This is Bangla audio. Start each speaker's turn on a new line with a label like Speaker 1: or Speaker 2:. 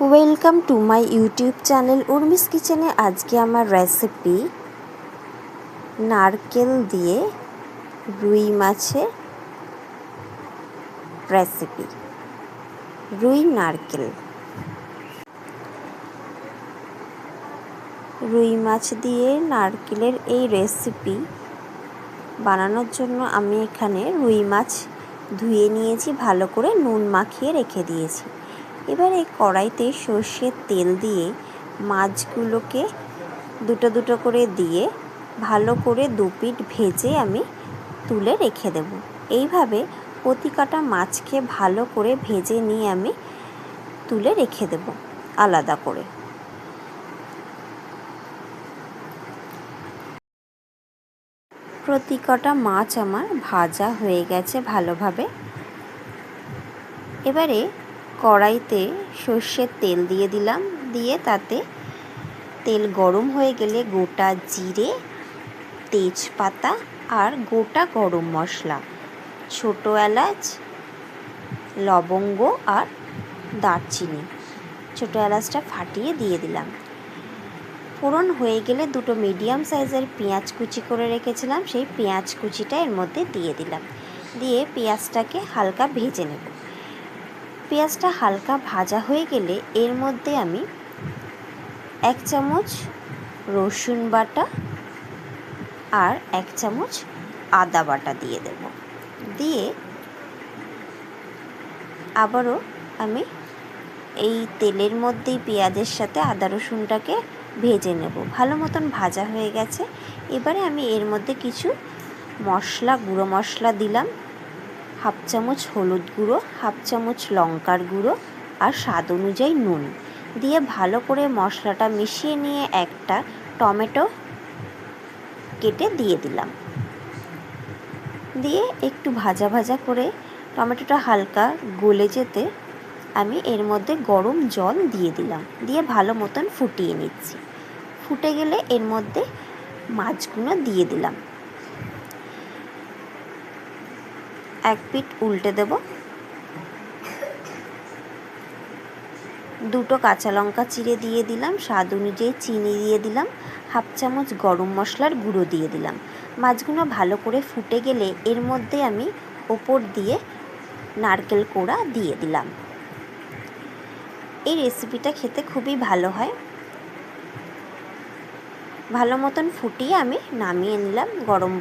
Speaker 1: Welcome to my YouTube channel Urmi's কিচেনে। আজকে আমার রেসিপি নারকেল দিয়ে রুই মাছের রেসিপি। রুই নারকেল, রুই মাছ দিয়ে নারকেলের এই রেসিপি বানানোর জন্য আমি এখানে রুই মাছ ধুয়ে নিয়েছি, ভালো করে নুন মাখিয়ে রেখে দিয়েছি। এবারে কড়াইতে সর্ষের তেল দিয়ে মাছগুলোকে দুটো দুটো করে দিয়ে ভালো করে দুপিঠ ভেজে আমি তুলে রেখে দেব। এইভাবে প্রতিটা মাছকে ভালো করে ভেজে নিয়ে আমি তুলে রেখে দেব আলাদা করে। প্রতিটা মাছ আমার ভাজা হয়ে গেছে ভালোভাবে। এবারে কড়াইতে সর্ষের তেল দিয়ে দিলাম, দিয়ে তাতে তেল গরম হয়ে গেলে গোটা জিরে, তেজপাতা আর গোটা গরম মশলা, ছোটো এলাচ, লবঙ্গ আর দারচিনি, ছোটো এলাচটা ফাটিয়ে দিয়ে দিলাম। ফোড়ন হয়ে গেলে দুটো মিডিয়াম সাইজের পেঁয়াজ কুচি করে রেখেছিলাম, সেই পেঁয়াজ কুচিটা এর মধ্যে দিয়ে দিলাম। দিয়ে পেঁয়াজটাকে হালকা ভেজে নেব। পেঁয়াজটা হালকা ভাজা হয়ে গেলে এর মধ্যে আমি 1 চামচ রসুন বাটা আর 1 চামচ আদা বাটা দিয়ে দেব। দিয়ে আবারও আমি এই তেলের মধ্যেই পেঁয়াজের সাথে আদা রসুনটাকে ভেজে নেব। ভালো মতন ভাজা হয়ে গেছে। এবারে আমি এর মধ্যে কিছু মশলা, গুঁড়ো মশলা দিলাম। 1/2 চামচ হলুদ গুঁড়ো, 1/2 চামচ লঙ্কার গুঁড়ো আর স্বাদ অনুযায়ী নুন দিয়ে ভালো করে মশলাটা মিশিয়ে নিয়ে একটা টমেটো কেটে দিয়ে দিলাম। দিয়ে একটু ভাজা ভাজা করে টমেটোটা হালকা গলে যেতে আমি এর মধ্যে গরম জল দিয়ে দিলাম। দিয়ে ভালো মতন ফুটিয়ে নিচ্ছি। ফুটে গেলে এর মধ্যে মাছগুলো দিয়ে দিলাম। এক পিঠ উল্টে দেব। দুটো কাঁচা লঙ্কা চিড়ে দিয়ে দিলাম, স্বাদ অনুযায়ী চিনি দিয়ে দিলাম, 1/2 চামচ গরম মশলার গুঁড়ো দিয়ে দিলাম। মাছগুলো ভালো করে ফুটে গেলে এর মধ্যে আমি ওপর দিয়ে নারকেল কোড়া দিয়ে দিলাম। এই রেসিপিটা খেতে খুবই ভালো হয়। ভালো মতন ফুটিয়ে আমি নামিয়ে নিলাম। গরম